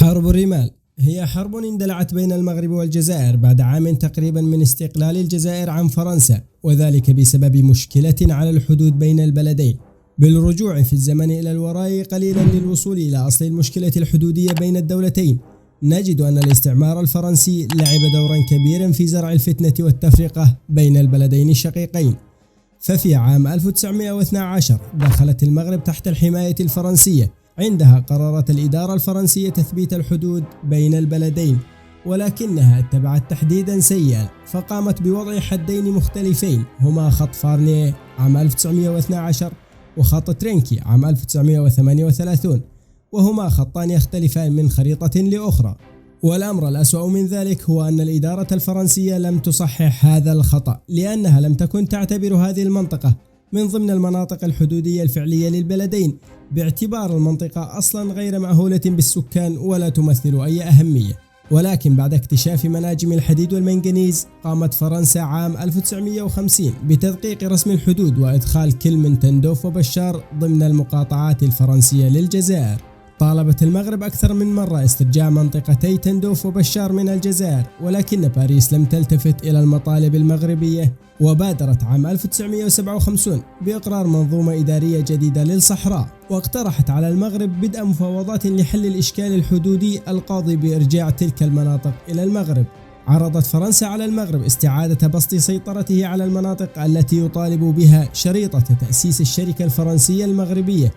حرب الرمال هي حرب اندلعت بين المغرب والجزائر بعد عام تقريبا من استقلال الجزائر عن فرنسا، وذلك بسبب مشكلة على الحدود بين البلدين. بالرجوع في الزمن إلى الوراء قليلا للوصول إلى أصل المشكلة الحدودية بين الدولتين، نجد أن الاستعمار الفرنسي لعب دورا كبيرا في زرع الفتنة والتفرقة بين البلدين الشقيقين. ففي عام 1912 دخلت المغرب تحت الحماية الفرنسية، عندها قررت الإدارة الفرنسية تثبيت الحدود بين البلدين، ولكنها اتبعت تحديدا سيئا، فقامت بوضع حدين مختلفين هما خط فارنيه عام 1912 وخط ترينكي عام 1938، وهما خطان يختلفان من خريطة لأخرى. والأمر الأسوأ من ذلك هو أن الإدارة الفرنسية لم تصحح هذا الخطأ، لأنها لم تكن تعتبر هذه المنطقة من ضمن المناطق الحدودية الفعلية للبلدين، باعتبار المنطقة أصلا غير مأهولة بالسكان ولا تمثل أي أهمية. ولكن بعد اكتشاف مناجم الحديد والمنغنيز، قامت فرنسا عام 1950 بتدقيق رسم الحدود وإدخال كل من تندوف وبشار ضمن المقاطعات الفرنسية للجزائر. طالبت المغرب أكثر من مرة استرجاع منطقتي تندوف وبشار من الجزائر، ولكن باريس لم تلتفت إلى المطالب المغربية، وبادرت عام 1957 بإقرار منظومة إدارية جديدة للصحراء، واقترحت على المغرب بدء مفاوضات لحل الإشكال الحدودي القاضي بإرجاع تلك المناطق إلى المغرب. عرضت فرنسا على المغرب استعادة بسط سيطرته على المناطق التي يطالب بها شريطة تأسيس الشركة الفرنسية المغربية،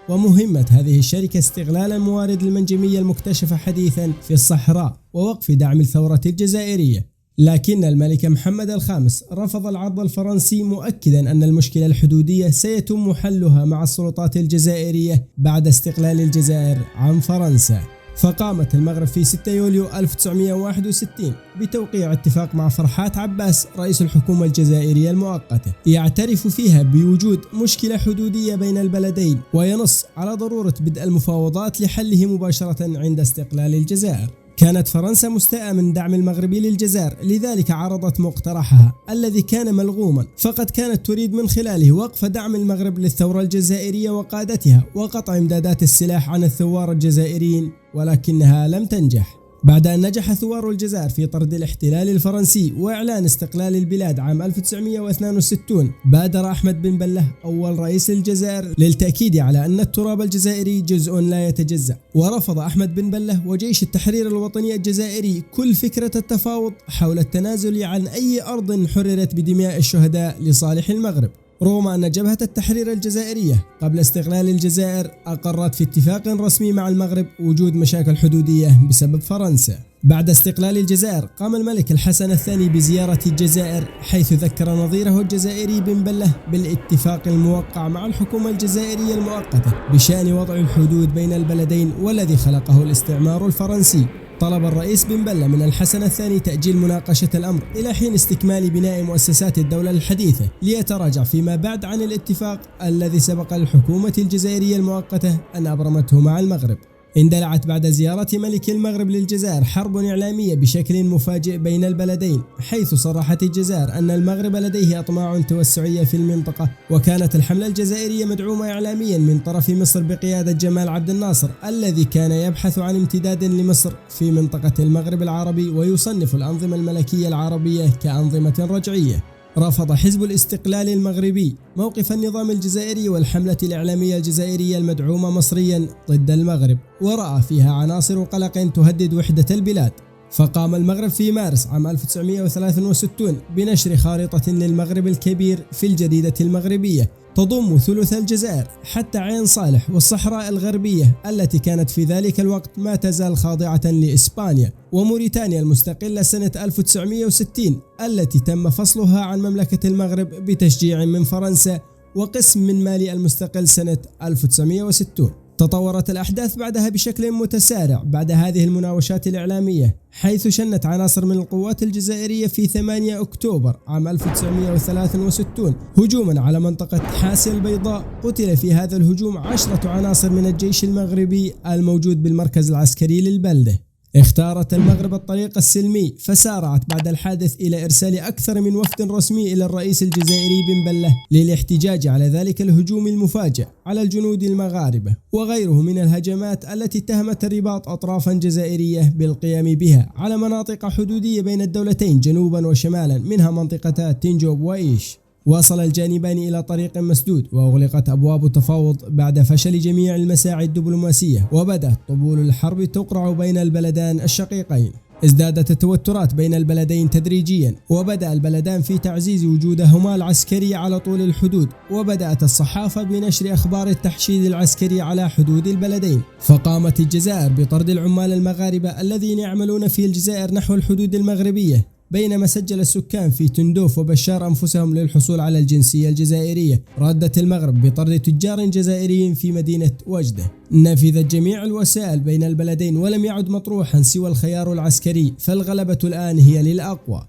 ومهمة هذه الشركة استغلال الموارد المنجمية المكتشفة حديثا في الصحراء ووقف دعم الثورة الجزائرية. لكن الملك محمد الخامس رفض العرض الفرنسي، مؤكدا أن المشكلة الحدودية سيتم حلها مع السلطات الجزائرية بعد استقلال الجزائر عن فرنسا. فقامت المغرب في 6 يوليو 1961 بتوقيع اتفاق مع فرحات عباس رئيس الحكومة الجزائرية المؤقتة، يعترف فيها بوجود مشكلة حدودية بين البلدين، وينص على ضرورة بدء المفاوضات لحله مباشرة عند استقلال الجزائر. كانت فرنسا مستاءة من دعم المغرب للجزائر، لذلك عرضت مقترحها الذي كان ملغوما، فقد كانت تريد من خلاله وقف دعم المغرب للثورة الجزائرية وقادتها وقطع إمدادات السلاح عن الثوار الجزائريين، ولكنها لم تنجح. بعد أن نجح ثوار الجزائر في طرد الاحتلال الفرنسي وإعلان استقلال البلاد عام 1962، بادر أحمد بن بلة أول رئيس للجزائر للتأكيد على أن التراب الجزائري جزء لا يتجزأ. ورفض أحمد بن بلة وجيش التحرير الوطني الجزائري كل فكرة التفاوض حول التنازل عن أي أرض حررت بدماء الشهداء لصالح المغرب، رغم أن جبهة التحرير الجزائرية قبل استقلال الجزائر أقرت في اتفاق رسمي مع المغرب وجود مشاكل حدودية بسبب فرنسا. بعد استقلال الجزائر قام الملك الحسن الثاني بزيارة الجزائر، حيث ذكر نظيره الجزائري بن بلة بالاتفاق الموقع مع الحكومة الجزائرية المؤقتة بشأن وضع الحدود بين البلدين والذي خلقه الاستعمار الفرنسي. طلب الرئيس بن بلة من الحسن الثاني تأجيل مناقشة الأمر إلى حين استكمال بناء مؤسسات الدولة الحديثة، ليتراجع فيما بعد عن الاتفاق الذي سبق الحكومة الجزائرية المؤقتة أن أبرمته مع المغرب. اندلعت بعد زيارة ملك المغرب للجزائر حرب إعلامية بشكل مفاجئ بين البلدين، حيث صرحت الجزائر أن المغرب لديه أطماع توسعية في المنطقة، وكانت الحملة الجزائرية مدعومة إعلاميا من طرف مصر بقيادة جمال عبد الناصر، الذي كان يبحث عن امتداد لمصر في منطقة المغرب العربي ويصنف الأنظمة الملكية العربية كأنظمة رجعية. رفض حزب الاستقلال المغربي موقف النظام الجزائري والحملة الإعلامية الجزائرية المدعومة مصريا ضد المغرب، ورأى فيها عناصر قلق تهدد وحدة البلاد. فقام المغرب في مارس عام 1963 بنشر خارطة للمغرب الكبير في الجريدة المغربية تضم ثلث الجزائر حتى عين صالح والصحراء الغربية، التي كانت في ذلك الوقت ما تزال خاضعة لإسبانيا، وموريتانيا المستقلة سنة 1960 التي تم فصلها عن مملكة المغرب بتشجيع من فرنسا، وقسم من مالي المستقل سنة 1960. تطورت الأحداث بعدها بشكل متسارع بعد هذه المناوشات الإعلامية، حيث شنت عناصر من القوات الجزائرية في 8 أكتوبر عام 1963 هجوما على منطقة حاسة البيضاء. قتل في هذا الهجوم 10 عناصر من الجيش المغربي الموجود بالمركز العسكري للبلدة. اختارت المغرب الطريق السلمي، فسارعت بعد الحادث إلى إرسال أكثر من وفد رسمي إلى الرئيس الجزائري بن بلة للاحتجاج على ذلك الهجوم المفاجئ على الجنود المغاربة وغيره من الهجمات التي اتهمت الرباط أطرافا جزائرية بالقيام بها على مناطق حدودية بين الدولتين جنوبا وشمالا، منها منطقة تنجوب وإيش. وصل الجانبان إلى طريق مسدود وأغلقت أبواب التفاوض بعد فشل جميع المساعي الدبلوماسية، وبدأت طبول الحرب تقرع بين البلدان الشقيقين. ازدادت التوترات بين البلدين تدريجيا، وبدأ البلدان في تعزيز وجودهما العسكري على طول الحدود، وبدأت الصحافة بنشر أخبار التحشيد العسكري على حدود البلدين. فقامت الجزائر بطرد العمال المغاربة الذين يعملون في الجزائر نحو الحدود المغربية، بينما سجل السكان في تندوف وبشار أنفسهم للحصول على الجنسية الجزائرية. ردت المغرب بطرد تجار جزائريين في مدينة وجدة. نفذت جميع الوسائل بين البلدين، ولم يعد مطروحا سوى الخيار العسكري، فالغلبة الآن هي للأقوى.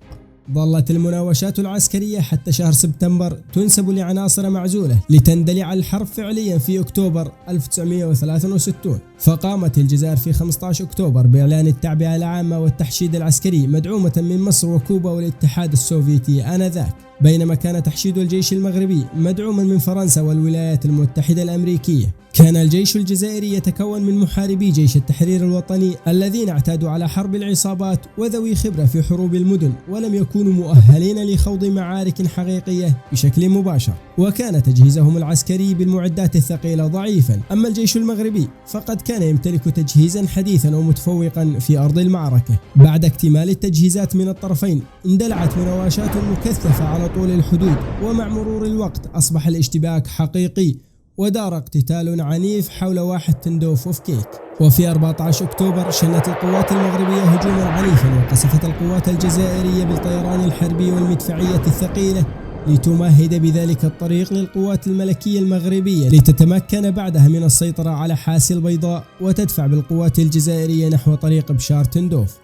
ظلت المناوشات العسكرية حتى شهر سبتمبر تنسب لعناصر معزولة لتندلع الحرب فعليا في أكتوبر 1963. فقامت الجزائر في 15 أكتوبر بإعلان التعبئة العامة والتحشيد العسكري مدعومة من مصر وكوبا والاتحاد السوفيتي آنذاك، بينما كان تحشيد الجيش المغربي مدعوما من فرنسا والولايات المتحدة الأمريكية. كان الجيش الجزائري يتكون من محاربي جيش التحرير الوطني الذين اعتادوا على حرب العصابات وذوي خبرة في حروب المدن، ولم يكونوا مؤهلين لخوض معارك حقيقية بشكل مباشر، وكان تجهيزهم العسكري بالمعدات الثقيلة ضعيفا. أما الجيش المغربي فقد كان يمتلك تجهيزا حديثا ومتفوقا في أرض المعركة. بعد اكتمال التجهيزات من الطرفين اندلعت مناوشات مكثفة على طول الحدود، ومع مرور الوقت أصبح الاشتباك حقيقي ودار اقتتال عنيف حول واحة تندوف وفكيك. وفي 14 أكتوبر شنت القوات المغربية هجوما عنيفا، وقصفت القوات الجزائرية بالطيران الحربي والمدفعية الثقيلة لتمهد بذلك الطريق للقوات الملكية المغربية لتتمكن بعدها من السيطرة على حاسي البيضاء وتدفع بالقوات الجزائرية نحو طريق بشار تندوف.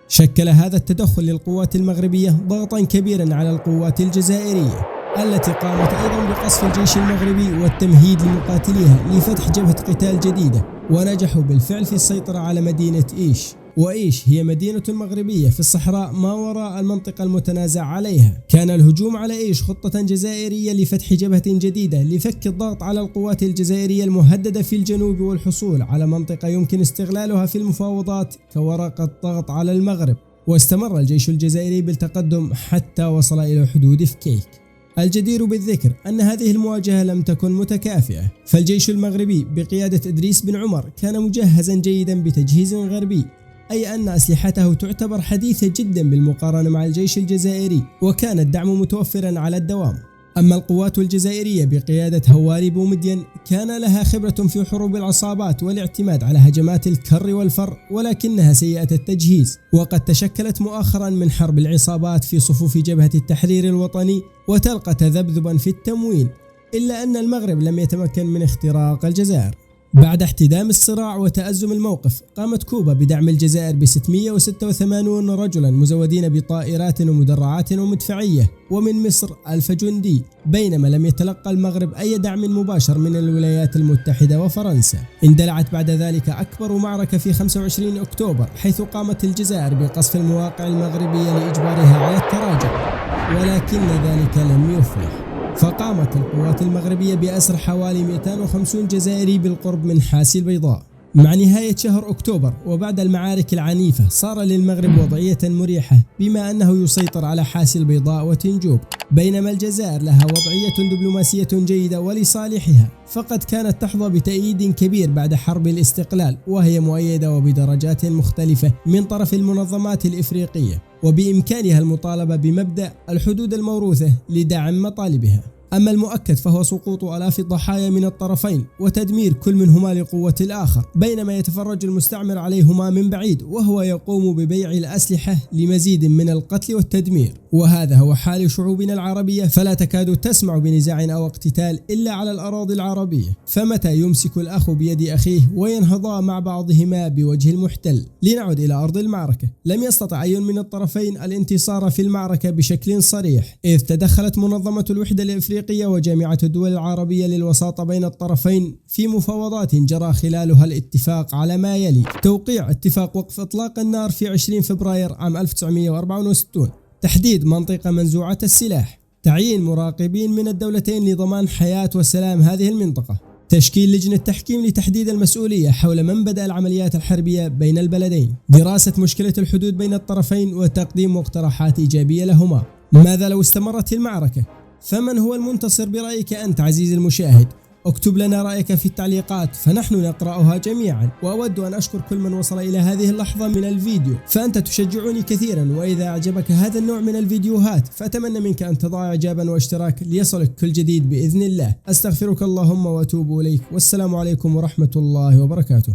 شكل هذا التدخل للقوات المغربية ضغطا كبيرا على القوات الجزائرية التي قامت أيضا بقصف الجيش المغربي والتمهيد لمقاتليها لفتح جبهة قتال جديدة، ونجحوا بالفعل في السيطرة على مدينة إيش. وإيش هي مدينة مغربية في الصحراء ما وراء المنطقة المتنازع عليها. كان الهجوم على إيش خطة جزائرية لفتح جبهة جديدة لفك الضغط على القوات الجزائرية المهددة في الجنوب والحصول على منطقة يمكن استغلالها في المفاوضات كورقة ضغط على المغرب. واستمر الجيش الجزائري بالتقدم حتى وصل إلى حدود فكيك. الجدير بالذكر أن هذه المواجهة لم تكن متكافئة، فالجيش المغربي بقيادة إدريس بن عمر كان مجهزا جيدا بتجهيز غربي، أي أن أسلحته تعتبر حديثة جدا بالمقارنة مع الجيش الجزائري، وكان الدعم متوفرا على الدوام. أما القوات الجزائرية بقيادة هواري بومدين كان لها خبرة في حروب العصابات والاعتماد على هجمات الكر والفر، ولكنها سيئة التجهيز، وقد تشكلت مؤخرا من حرب العصابات في صفوف جبهة التحرير الوطني وتلقى تذبذبا في التموين، إلا أن المغرب لم يتمكن من اختراق الجزائر. بعد احتدام الصراع وتأزم الموقف قامت كوبا بدعم الجزائر ب 686 رجلا مزودين بطائرات ومدرعات ومدفعية، ومن مصر 1000 جندي، بينما لم يتلقى المغرب أي دعم مباشر من الولايات المتحدة وفرنسا. اندلعت بعد ذلك أكبر معركة في 25 أكتوبر، حيث قامت الجزائر بقصف المواقع المغربية لإجبارها على التراجع، ولكن ذلك لم يفلح. فقامت القوات المغربية بأسر حوالي 250 جزائري بالقرب من حاسي البيضاء. مع نهاية شهر أكتوبر وبعد المعارك العنيفة صار للمغرب وضعية مريحة، بما أنه يسيطر على حاسي البيضاء وتنجوب، بينما الجزائر لها وضعية دبلوماسية جيدة ولصالحها، فقد كانت تحظى بتأييد كبير بعد حرب الاستقلال، وهي مؤيدة وبدرجات مختلفة من طرف المنظمات الإفريقية، وبإمكانها المطالبة بمبدأ الحدود الموروثة لدعم مطالبها. أما المؤكد فهو سقوط آلاف الضحايا من الطرفين وتدمير كل منهما لقوة الآخر، بينما يتفرج المستعمر عليهما من بعيد وهو يقوم ببيع الأسلحة لمزيد من القتل والتدمير. وهذا هو حال شعوبنا العربية، فلا تكاد تسمع بنزاع أو اقتتال إلا على الأراضي العربية. فمتى يمسك الأخ بيد أخيه وينهضا مع بعضهما بوجه المحتل؟ لنعد إلى أرض المعركة. لم يستطع أي من الطرفين الانتصار في المعركة بشكل صريح، إذ تدخلت منظمة الوحدة الإفريقية الإفريقية وجامعة الدول العربية للوساطة بين الطرفين في مفاوضات جرى خلالها الاتفاق على ما يلي: توقيع اتفاق وقف إطلاق النار في 20 فبراير عام 1964، تحديد منطقة منزوعة السلاح، تعيين مراقبين من الدولتين لضمان حياة وسلام هذه المنطقة، تشكيل لجنة تحكيم لتحديد المسؤولية حول من بدأ العمليات الحربية بين البلدين، دراسة مشكلة الحدود بين الطرفين وتقديم مقترحات إيجابية لهما. ماذا لو استمرت المعركة؟ فمن هو المنتصر برأيك أنت عزيزي المشاهد؟ اكتب لنا رأيك في التعليقات فنحن نقرأها جميعا. وأود أن أشكر كل من وصل إلى هذه اللحظة من الفيديو، فأنت تشجعني كثيرا. وإذا أعجبك هذا النوع من الفيديوهات فأتمنى منك أن تضع إعجابا واشتراك ليصلك كل جديد بإذن الله. أستغفرك اللهم وأتوب إليك، والسلام عليكم ورحمة الله وبركاته.